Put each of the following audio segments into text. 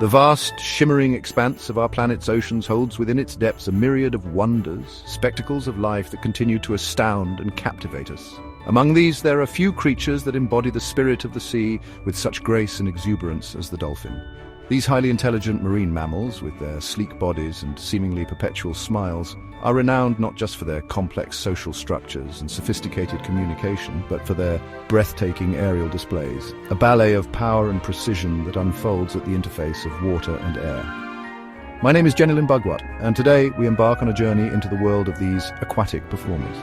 The vast, shimmering expanse of our planet's oceans holds within its depths a myriad of wonders, spectacles of life that continue to astound and captivate us. Among these, there are few creatures that embody the spirit of the sea with such grace and exuberance as the dolphin. These highly intelligent marine mammals, with their sleek bodies and seemingly perpetual smiles, are renowned not just for their complex social structures and sophisticated communication, but for their breathtaking aerial displays, a ballet of power and precision that unfolds at the interface of water and air. My name is Jenilyn Bugwat, and today we embark on a journey into the world of these aquatic performers.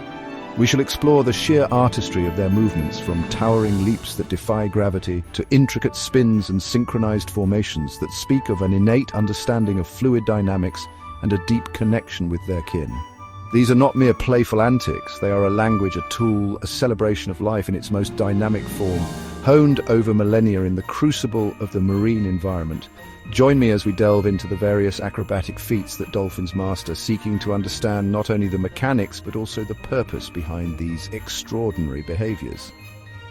We shall explore the sheer artistry of their movements, from towering leaps that defy gravity to intricate spins and synchronized formations that speak of an innate understanding of fluid dynamics and a deep connection with their kin. These are not mere playful antics, they are a language, a tool, a celebration of life in its most dynamic form, honed over millennia in the crucible of the marine environment. Join me as we delve into the various acrobatic feats that dolphins master, seeking to understand not only the mechanics but also the purpose behind these extraordinary behaviors.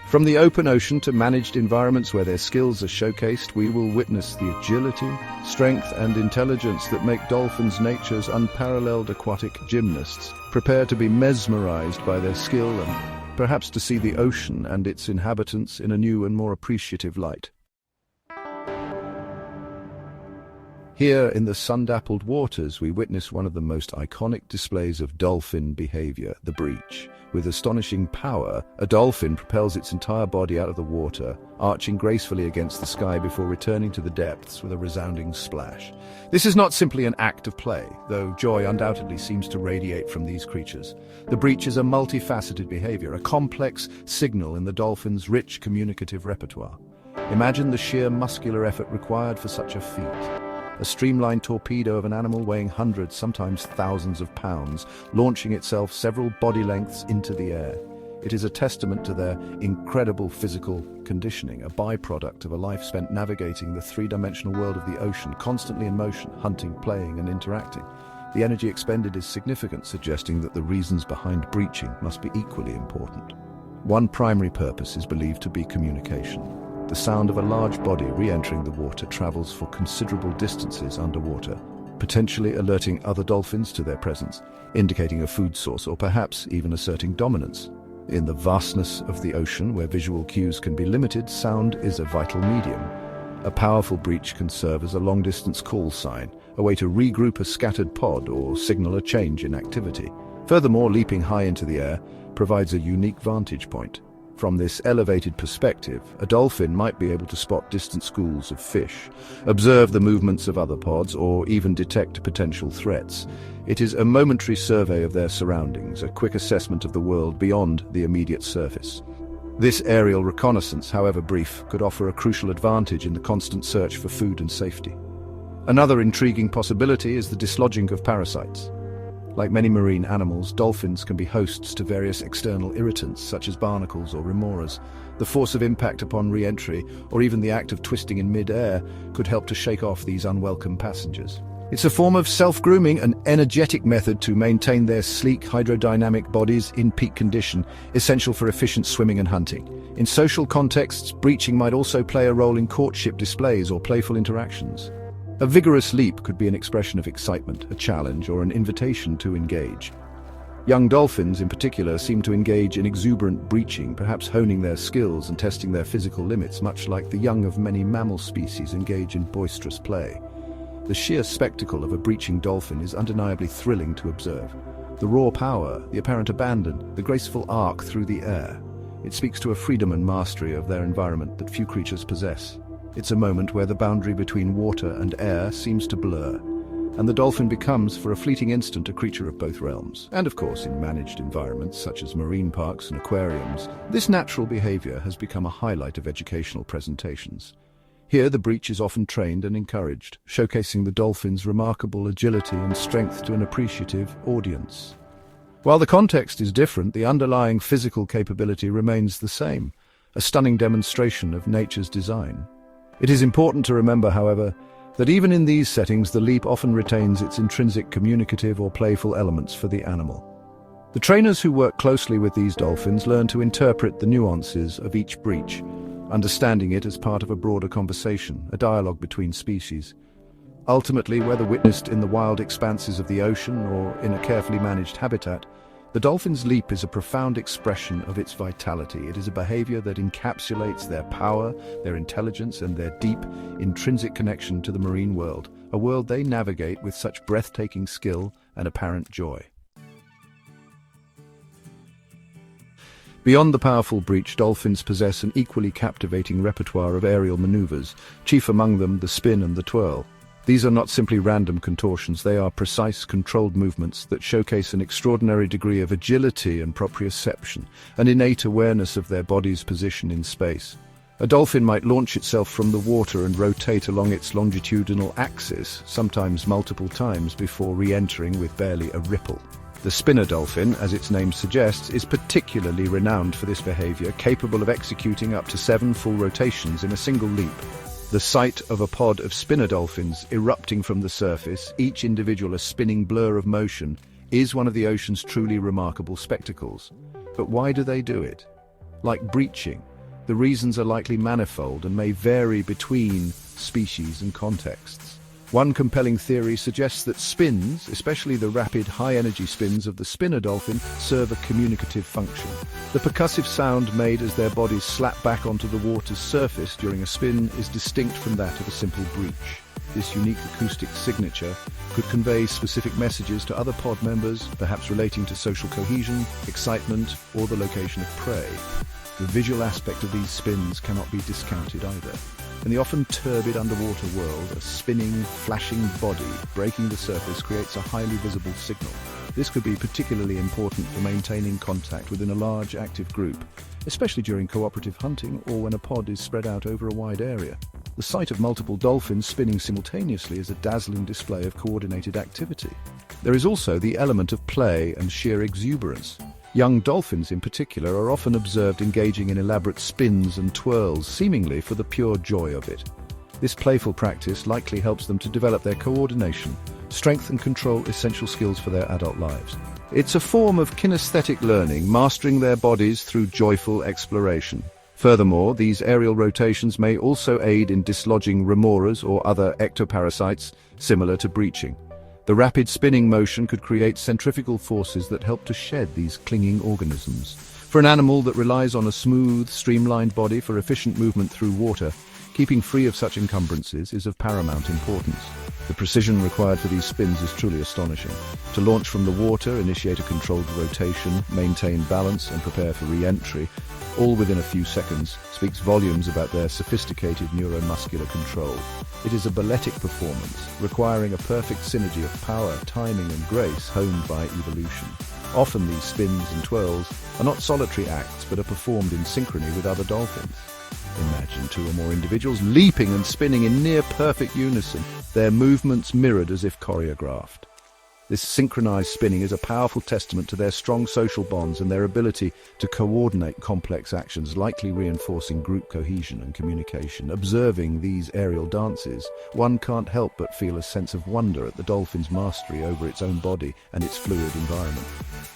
From the open ocean to managed environments where their skills are showcased, we will witness the agility, strength and intelligence that make dolphins nature's unparalleled aquatic gymnasts. Prepare to be mesmerized by their skill and perhaps to see the ocean and its inhabitants in a new and more appreciative light. Here in the sun-dappled waters, we witness one of the most iconic displays of dolphin behavior, the breach. With astonishing power, a dolphin propels its entire body out of the water, arching gracefully against the sky before returning to the depths with a resounding splash. This is not simply an act of play, though joy undoubtedly seems to radiate from these creatures. The breach is a multifaceted behavior, a complex signal in the dolphin's rich communicative repertoire. Imagine the sheer muscular effort required for such a feat. A streamlined torpedo of an animal weighing hundreds, sometimes thousands of pounds, launching itself several body lengths into the air. It is a testament to their incredible physical conditioning, a byproduct of a life spent navigating the three-dimensional world of the ocean, constantly in motion, hunting, playing, and interacting. The energy expended is significant, suggesting that the reasons behind breaching must be equally important. One primary purpose is believed to be communication. The sound of a large body re-entering the water travels for considerable distances underwater, potentially alerting other dolphins to their presence, indicating a food source or perhaps even asserting dominance. In the vastness of the ocean, where visual cues can be limited, sound is a vital medium. A powerful breach can serve as a long-distance call sign, a way to regroup a scattered pod or signal a change in activity. Furthermore, leaping high into the air provides a unique vantage point. From this elevated perspective, a dolphin might be able to spot distant schools of fish, observe the movements of other pods, or even detect potential threats. It is a momentary survey of their surroundings, a quick assessment of the world beyond the immediate surface. This aerial reconnaissance, however brief, could offer a crucial advantage in the constant search for food and safety. Another intriguing possibility is the dislodging of parasites. Like many marine animals, dolphins can be hosts to various external irritants, such as barnacles or remoras. The force of impact upon re-entry, or even the act of twisting in mid-air, could help to shake off these unwelcome passengers. It's a form of self-grooming, an energetic method to maintain their sleek, hydrodynamic bodies in peak condition, essential for efficient swimming and hunting. In social contexts, breaching might also play a role in courtship displays or playful interactions. A vigorous leap could be an expression of excitement, a challenge, or an invitation to engage. Young dolphins, in particular, seem to engage in exuberant breaching, perhaps honing their skills and testing their physical limits, much like the young of many mammal species engage in boisterous play. The sheer spectacle of a breaching dolphin is undeniably thrilling to observe. The raw power, the apparent abandon, the graceful arc through the air. It speaks to a freedom and mastery of their environment that few creatures possess. It's a moment where the boundary between water and air seems to blur, and the dolphin becomes, for a fleeting instant, a creature of both realms. And of course, in managed environments such as marine parks and aquariums, this natural behavior has become a highlight of educational presentations. Here, the breach is often trained and encouraged, showcasing the dolphin's remarkable agility and strength to an appreciative audience. While the context is different, the underlying physical capability remains the same, a stunning demonstration of nature's design. It is important to remember, however, that even in these settings, the leap often retains its intrinsic communicative or playful elements for the animal. The trainers who work closely with these dolphins learn to interpret the nuances of each breach, understanding it as part of a broader conversation, a dialogue between species. Ultimately, whether witnessed in the wild expanses of the ocean or in a carefully managed habitat, the dolphin's leap is a profound expression of its vitality. It is a behavior that encapsulates their power, their intelligence, and their deep, intrinsic connection to the marine world, a world they navigate with such breathtaking skill and apparent joy. Beyond the powerful breach, dolphins possess an equally captivating repertoire of aerial maneuvers, chief among them the spin and the twirl. These are not simply random contortions, they are precise, controlled movements that showcase an extraordinary degree of agility and proprioception, an innate awareness of their body's position in space. A dolphin might launch itself from the water and rotate along its longitudinal axis, sometimes multiple times before re-entering with barely a ripple. The spinner dolphin, as its name suggests, is particularly renowned for this behavior, capable of executing up to 7 full rotations in a single leap. The sight of a pod of spinner dolphins erupting from the surface, each individual a spinning blur of motion, is one of the ocean's truly remarkable spectacles. But why do they do it? Like breaching, the reasons are likely manifold and may vary between species and contexts. One compelling theory suggests that spins, especially the rapid, high-energy spins of the spinner dolphin, serve a communicative function. The percussive sound made as their bodies slap back onto the water's surface during a spin is distinct from that of a simple breach. This unique acoustic signature could convey specific messages to other pod members, perhaps relating to social cohesion, excitement, or the location of prey. The visual aspect of these spins cannot be discounted either. In the often turbid underwater world, a spinning, flashing body breaking the surface creates a highly visible signal. This could be particularly important for maintaining contact within a large, active group, especially during cooperative hunting or when a pod is spread out over a wide area. The sight of multiple dolphins spinning simultaneously is a dazzling display of coordinated activity. There is also the element of play and sheer exuberance. Young dolphins in particular are often observed engaging in elaborate spins and twirls, seemingly for the pure joy of it. This playful practice likely helps them to develop their coordination, strength and control, essential skills for their adult lives. It's a form of kinesthetic learning, mastering their bodies through joyful exploration. Furthermore, these aerial rotations may also aid in dislodging remoras or other ectoparasites, similar to breaching. The rapid spinning motion could create centrifugal forces that help to shed these clinging organisms. For an animal that relies on a smooth, streamlined body for efficient movement through water, keeping free of such encumbrances is of paramount importance. The precision required for these spins is truly astonishing. To launch from the water, initiate a controlled rotation, maintain balance, and prepare for re-entry, all within a few seconds, speaks volumes about their sophisticated neuromuscular control. It is a balletic performance, requiring a perfect synergy of power, timing, and grace honed by evolution. Often these spins and twirls are not solitary acts, but are performed in synchrony with other dolphins. Imagine 2 or more individuals leaping and spinning in near-perfect unison, their movements mirrored as if choreographed. This synchronized spinning is a powerful testament to their strong social bonds and their ability to coordinate complex actions, likely reinforcing group cohesion and communication. Observing these aerial dances, one can't help but feel a sense of wonder at the dolphin's mastery over its own body and its fluid environment.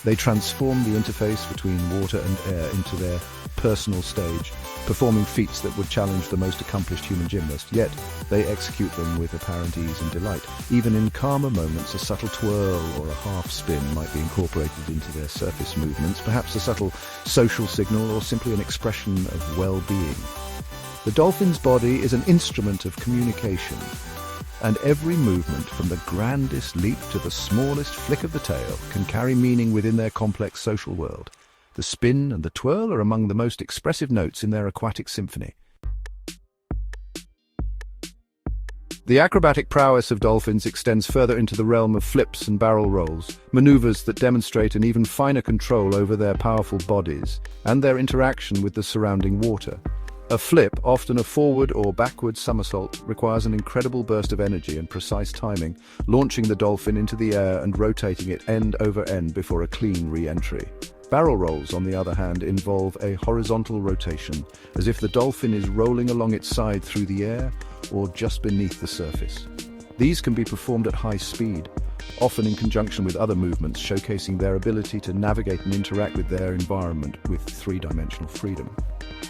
They transform the interface between water and air into their personal stage, performing feats that would challenge the most accomplished human gymnast, yet they execute them with apparent ease and delight. Even in calmer moments, a subtle twirl or a half spin might be incorporated into their surface movements, perhaps a subtle social signal or simply an expression of well-being. The dolphin's body is an instrument of communication, and every movement, from the grandest leap to the smallest flick of the tail, can carry meaning within their complex social world. The spin and the twirl are among the most expressive notes in their aquatic symphony. The acrobatic prowess of dolphins extends further into the realm of flips and barrel rolls, maneuvers that demonstrate an even finer control over their powerful bodies and their interaction with the surrounding water. A flip, often a forward or backward somersault, requires an incredible burst of energy and precise timing, launching the dolphin into the air and rotating it end over end before a clean re-entry. Barrel rolls, on the other hand, involve a horizontal rotation, as if the dolphin is rolling along its side through the air or just beneath the surface. These can be performed at high speed, often in conjunction with other movements, showcasing their ability to navigate and interact with their environment with 3-dimensional freedom.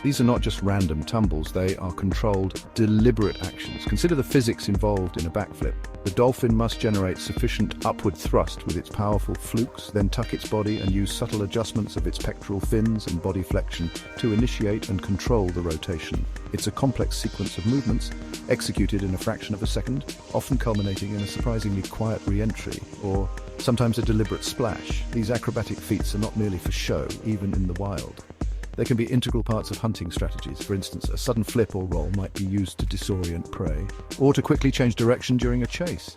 These are not just random tumbles, they are controlled, deliberate actions. Consider the physics involved in a backflip. The dolphin must generate sufficient upward thrust with its powerful flukes, then tuck its body and use subtle adjustments of its pectoral fins and body flexion to initiate and control the rotation. It's a complex sequence of movements, executed in a fraction of a second, often culminating in a surprisingly quiet re-entry, or sometimes a deliberate splash. These acrobatic feats are not merely for show, even in the wild. They can be integral parts of hunting strategies. For instance, a sudden flip or roll might be used to disorient prey, or to quickly change direction during a chase.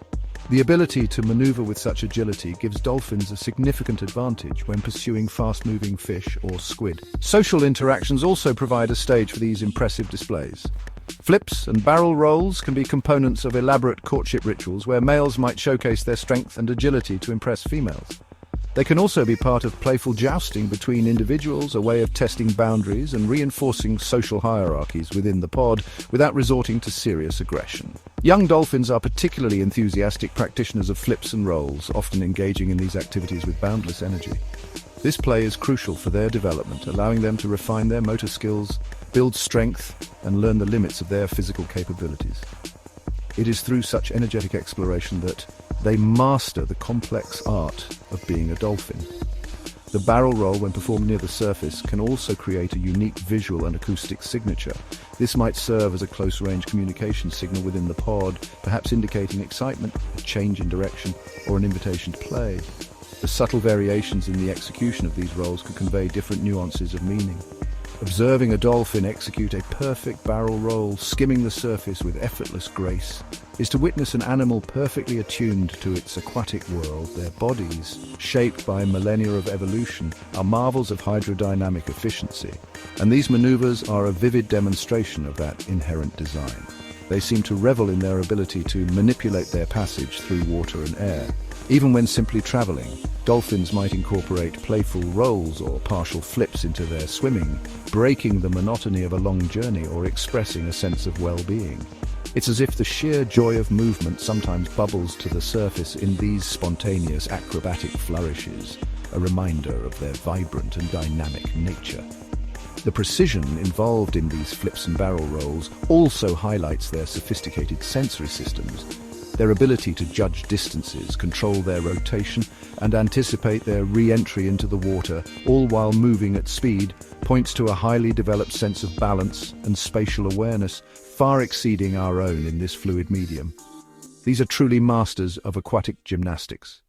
The ability to maneuver with such agility gives dolphins a significant advantage when pursuing fast-moving fish or squid. Social interactions also provide a stage for these impressive displays. Flips and barrel rolls can be components of elaborate courtship rituals where males might showcase their strength and agility to impress females. They can also be part of playful jousting between individuals, a way of testing boundaries and reinforcing social hierarchies within the pod without resorting to serious aggression. Young dolphins are particularly enthusiastic practitioners of flips and rolls, often engaging in these activities with boundless energy. This play is crucial for their development, allowing them to refine their motor skills, build strength, and learn the limits of their physical capabilities. It is through such energetic exploration that they master the complex art of being a dolphin. The barrel roll, when performed near the surface, can also create a unique visual and acoustic signature. This might serve as a close-range communication signal within the pod, perhaps indicating excitement, a change in direction, or an invitation to play. The subtle variations in the execution of these rolls can convey different nuances of meaning. Observing a dolphin execute a perfect barrel roll, skimming the surface with effortless grace, is to witness an animal perfectly attuned to its aquatic world. Their bodies, shaped by millennia of evolution, are marvels of hydrodynamic efficiency, and these maneuvers are a vivid demonstration of that inherent design. They seem to revel in their ability to manipulate their passage through water and air. Even when simply traveling, dolphins might incorporate playful rolls or partial flips into their swimming, breaking the monotony of a long journey or expressing a sense of well-being. It's as if the sheer joy of movement sometimes bubbles to the surface in these spontaneous acrobatic flourishes, a reminder of their vibrant and dynamic nature. The precision involved in these flips and barrel rolls also highlights their sophisticated sensory systems. Their ability to judge distances, control their rotation, and anticipate their re-entry into the water, all while moving at speed, points to a highly developed sense of balance and spatial awareness, far exceeding our own in this fluid medium. These are truly masters of aquatic gymnastics.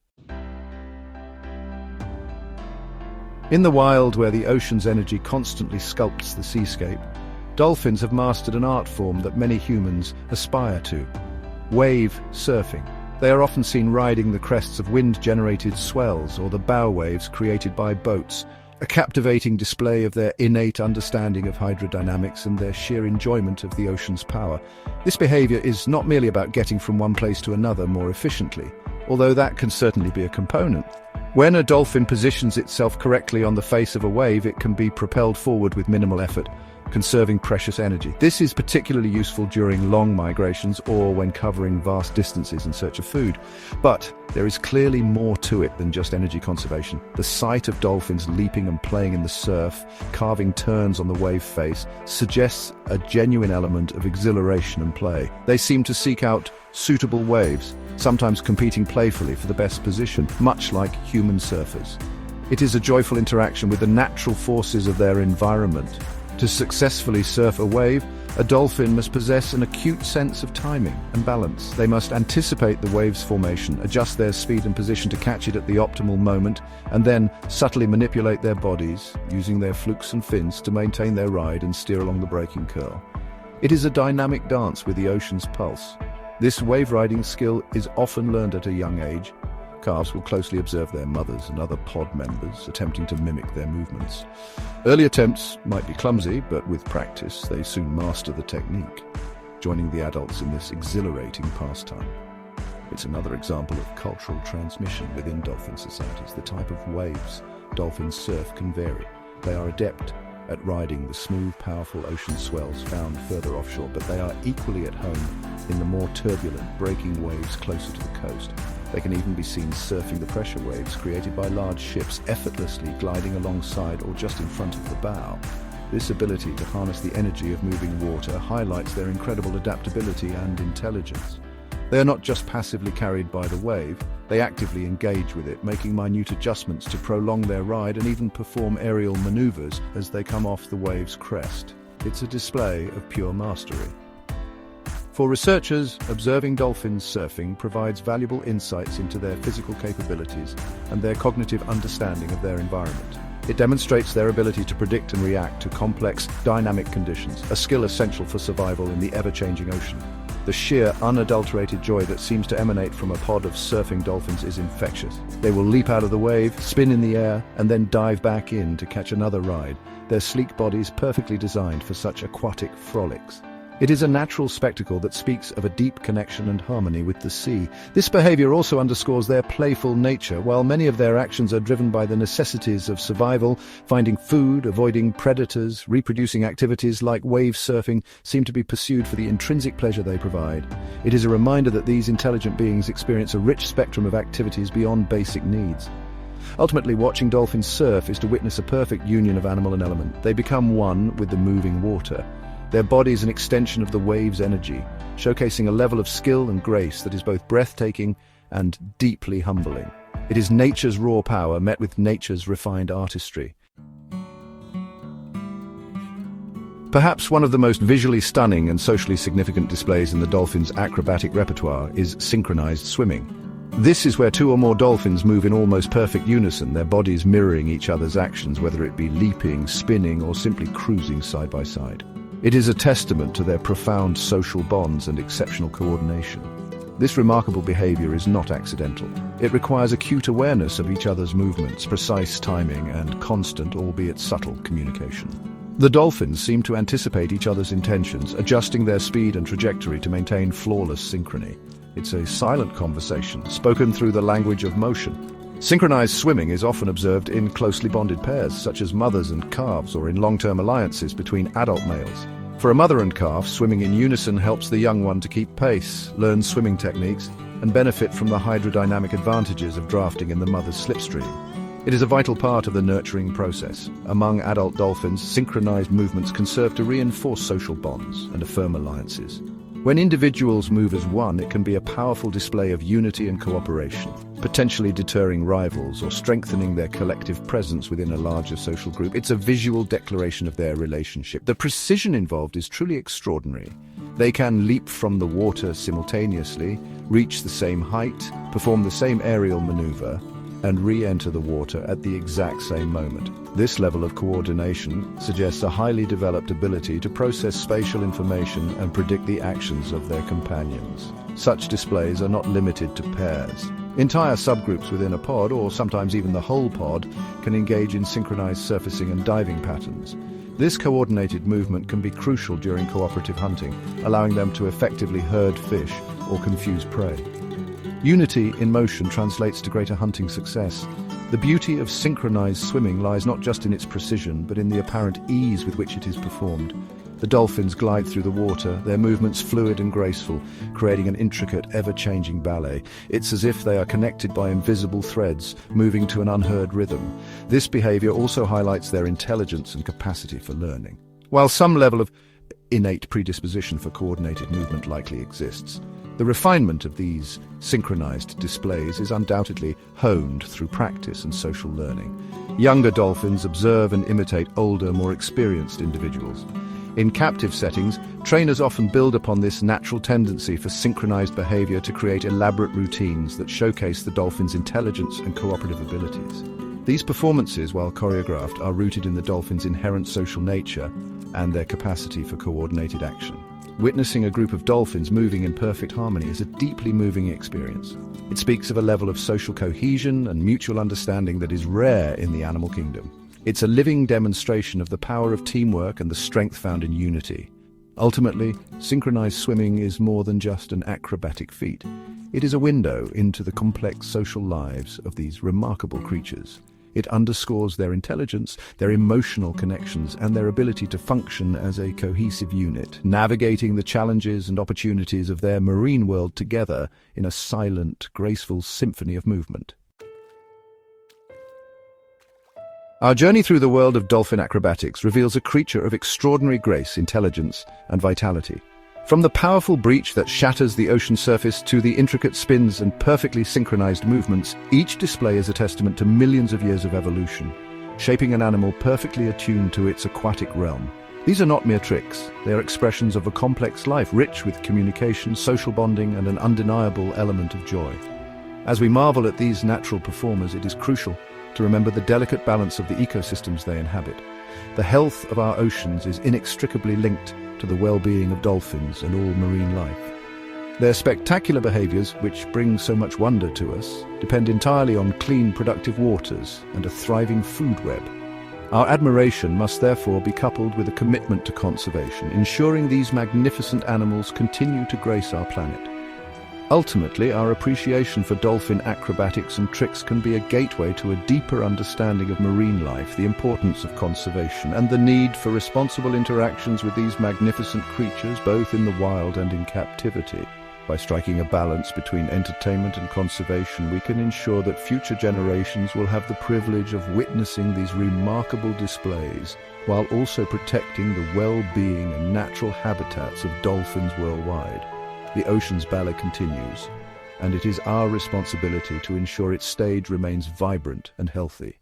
In the wild, where the ocean's energy constantly sculpts the seascape, dolphins have mastered an art form that many humans aspire to: wave surfing. They are often seen riding the crests of wind-generated swells or the bow waves created by boats, a captivating display of their innate understanding of hydrodynamics and their sheer enjoyment of the ocean's power. This behavior is not merely about getting from one place to another more efficiently, although that can certainly be a component. When a dolphin positions itself correctly on the face of a wave, it can be propelled forward with minimal effort, conserving precious energy. This is particularly useful during long migrations or when covering vast distances in search of food. But there is clearly more to it than just energy conservation. The sight of dolphins leaping and playing in the surf, carving turns on the wave face, suggests a genuine element of exhilaration and play. They seem to seek out suitable waves, sometimes competing playfully for the best position, much like human surfers. It is a joyful interaction with the natural forces of their environment. To successfully surf a wave, a dolphin must possess an acute sense of timing and balance. They must anticipate the wave's formation, adjust their speed and position to catch it at the optimal moment, and then subtly manipulate their bodies, using their flukes and fins to maintain their ride and steer along the breaking curl. It is a dynamic dance with the ocean's pulse. This wave-riding skill is often learned at a young age. Calves will closely observe their mothers and other pod members, attempting to mimic their movements. Early attempts might be clumsy, but with practice, they soon master the technique, joining the adults in this exhilarating pastime. It's another example of cultural transmission within dolphin societies. The type of waves dolphins surf can vary. They are adept at riding the smooth, powerful ocean swells found further offshore, but they are equally at home in the more turbulent, breaking waves closer to the coast. They can even be seen surfing the pressure waves created by large ships, effortlessly gliding alongside or just in front of the bow. This ability to harness the energy of moving water highlights their incredible adaptability and intelligence. They are not just passively carried by the wave, they actively engage with it, making minute adjustments to prolong their ride and even perform aerial maneuvers as they come off the wave's crest. It's a display of pure mastery. For researchers, observing dolphins surfing provides valuable insights into their physical capabilities and their cognitive understanding of their environment. It demonstrates their ability to predict and react to complex, dynamic conditions, a skill essential for survival in the ever-changing ocean. The sheer, unadulterated joy that seems to emanate from a pod of surfing dolphins is infectious. They will leap out of the wave, spin in the air, and then dive back in to catch another ride, their sleek bodies perfectly designed for such aquatic frolics. It is a natural spectacle that speaks of a deep connection and harmony with the sea. This behavior also underscores their playful nature. While many of their actions are driven by the necessities of survival, finding food, avoiding predators, reproducing activities like wave surfing seem to be pursued for the intrinsic pleasure they provide. It is a reminder that these intelligent beings experience a rich spectrum of activities beyond basic needs. Ultimately, watching dolphins surf is to witness a perfect union of animal and element. They become one with the moving water. Their body is an extension of the wave's energy, showcasing a level of skill and grace that is both breathtaking and deeply humbling. It is nature's raw power met with nature's refined artistry. Perhaps one of the most visually stunning and socially significant displays in the dolphin's acrobatic repertoire is synchronized swimming. This is where two or more dolphins move in almost perfect unison, their bodies mirroring each other's actions, whether it be leaping, spinning, or simply cruising side by side. It is a testament to their profound social bonds and exceptional coordination. This remarkable behavior is not accidental. It requires acute awareness of each other's movements, precise timing, and constant, albeit subtle, communication. The dolphins seem to anticipate each other's intentions, adjusting their speed and trajectory to maintain flawless synchrony. It's a silent conversation, spoken through the language of motion. Synchronized swimming is often observed in closely bonded pairs, such as mothers and calves, or in long-term alliances between adult males. For a mother and calf, swimming in unison helps the young one to keep pace, learn swimming techniques, and benefit from the hydrodynamic advantages of drafting in the mother's slipstream. It is a vital part of the nurturing process. Among adult dolphins, synchronized movements can serve to reinforce social bonds and affirm alliances. When individuals move as one, it can be a powerful display of unity and cooperation, potentially deterring rivals or strengthening their collective presence within a larger social group. It's a visual declaration of their relationship. The precision involved is truly extraordinary. They can leap from the water simultaneously, reach the same height, perform the same aerial maneuver, and re-enter the water at the exact same moment. This level of coordination suggests a highly developed ability to process spatial information and predict the actions of their companions. Such displays are not limited to pairs. Entire subgroups within a pod, or sometimes even the whole pod, can engage in synchronized surfacing and diving patterns. This coordinated movement can be crucial during cooperative hunting, allowing them to effectively herd fish or confuse prey. Unity in motion translates to greater hunting success. The beauty of synchronized swimming lies not just in its precision, but in the apparent ease with which it is performed. The dolphins glide through the water, their movements fluid and graceful, creating an intricate, ever-changing ballet. It's as if they are connected by invisible threads, moving to an unheard rhythm. This behavior also highlights their intelligence and capacity for learning. While some level of innate predisposition for coordinated movement likely exists, the refinement of these synchronized displays is undoubtedly honed through practice and social learning. Younger dolphins observe and imitate older, more experienced individuals. In captive settings, trainers often build upon this natural tendency for synchronized behavior to create elaborate routines that showcase the dolphin's intelligence and cooperative abilities. These performances, while choreographed, are rooted in the dolphin's inherent social nature and their capacity for coordinated action. Witnessing a group of dolphins moving in perfect harmony is a deeply moving experience. It speaks of a level of social cohesion and mutual understanding that is rare in the animal kingdom. It's a living demonstration of the power of teamwork and the strength found in unity. Ultimately, synchronized swimming is more than just an acrobatic feat. It is a window into the complex social lives of these remarkable creatures. It underscores their intelligence, their emotional connections, and their ability to function as a cohesive unit, navigating the challenges and opportunities of their marine world together in a silent, graceful symphony of movement. Our journey through the world of dolphin acrobatics reveals a creature of extraordinary grace, intelligence, and vitality. From the powerful breach that shatters the ocean surface to the intricate spins and perfectly synchronized movements, each display is a testament to millions of years of evolution, shaping an animal perfectly attuned to its aquatic realm. These are not mere tricks. They are expressions of a complex life, rich with communication, social bonding, and an undeniable element of joy. As we marvel at these natural performers, it is crucial to remember the delicate balance of the ecosystems they inhabit. The health of our oceans is inextricably linked to the well-being of dolphins and all marine life. Their spectacular behaviors, which bring so much wonder to us, depend entirely on clean, productive waters and a thriving food web. Our admiration must therefore be coupled with a commitment to conservation, ensuring these magnificent animals continue to grace our planet. Ultimately, our appreciation for dolphin acrobatics and tricks can be a gateway to a deeper understanding of marine life, the importance of conservation, and the need for responsible interactions with these magnificent creatures, both in the wild and in captivity. By striking a balance between entertainment and conservation, we can ensure that future generations will have the privilege of witnessing these remarkable displays, while also protecting the well-being and natural habitats of dolphins worldwide. The ocean's ballet continues, and it is our responsibility to ensure its stage remains vibrant and healthy.